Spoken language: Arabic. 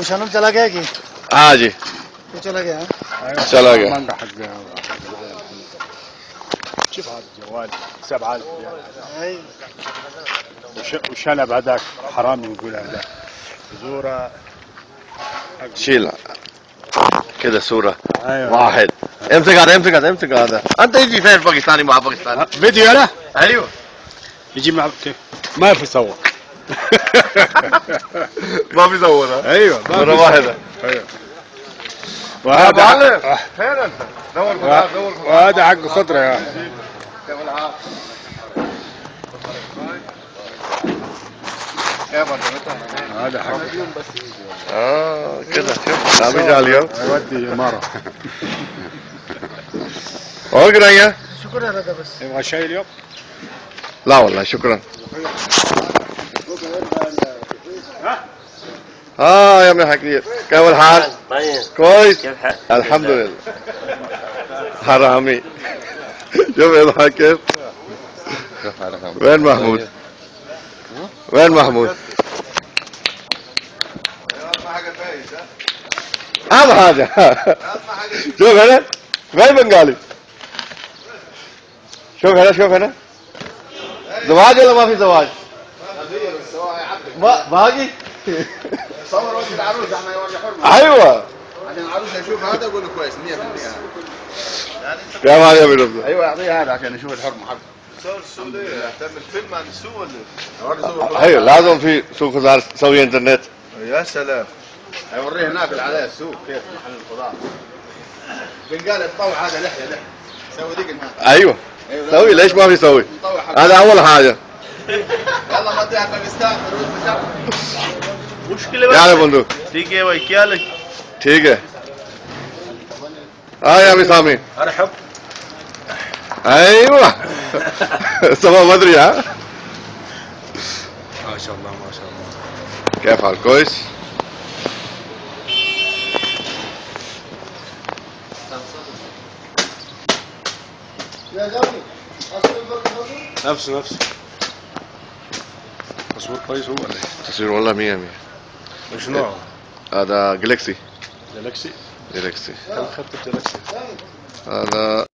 अबू शानम चला गया कि? हाँ जी वो चला गया चला गया شوف هذا الجوال 7000 ريال وشنب هذاك حرامي يقول هذا زوره شيل كده صورة أيوة. واحد امسك هذا امسك هذا امسك هذا انت يجي فين باكستاني مع باكستاني فيديو انا ايوه يجي مع كيف ما في صور ما في صورة ايوه مرة واحدة ايوه وهذا معلم فين انت دور دور وهذا حق خضره يا هذا حق كده شوف لا بيجي اليوم يودي اماره और गिराइया शुक्र है दादा बस يبغى شيء اليوم لا والله شكرا يا ابن الحكيم كيف الحال؟ كويس الحمد لله حرامي شوف يضحك كيف وين محمود؟ وين محمود؟ أهم حاجة شوف هنا وين بنغالي؟ شوف هنا شوف هنا زواج ولا ما في زواج؟ باقي؟ صور وجه العروس احنا يوري حرمه ايوه عشان العروس يشوف هذا يقول له كويس 100% كيف هذا يا ابن ايوه اعطيه هذا عشان يشوف الحرمه حقه صور السعوديه تعمل فيلم عن السوق ولا ايوه لازم في سوق خضار تسوي انترنت يا سلام هيوريه هناك العلاء السوق كيف محل الخضار بنقال الطوع هذا لحيه سوي ذيك هناك ايوه سوي ليش ما في سوي هذا اول حاجه يلا مطيع باكستان روز بشر मुश्किल है يعني बंधु ठीक है भाई क्या लग ठीक है يا ابي سامي ارحب ايوه سما ما ادري ها ما شاء الله ما شاء الله كيف حال كويس نفسه تصوير كويس هو ولا تصوير والله 100 100 ايش نوعه؟ هذا جالكسي جالكسي جالكسي كم خط الجالكسي؟ هذا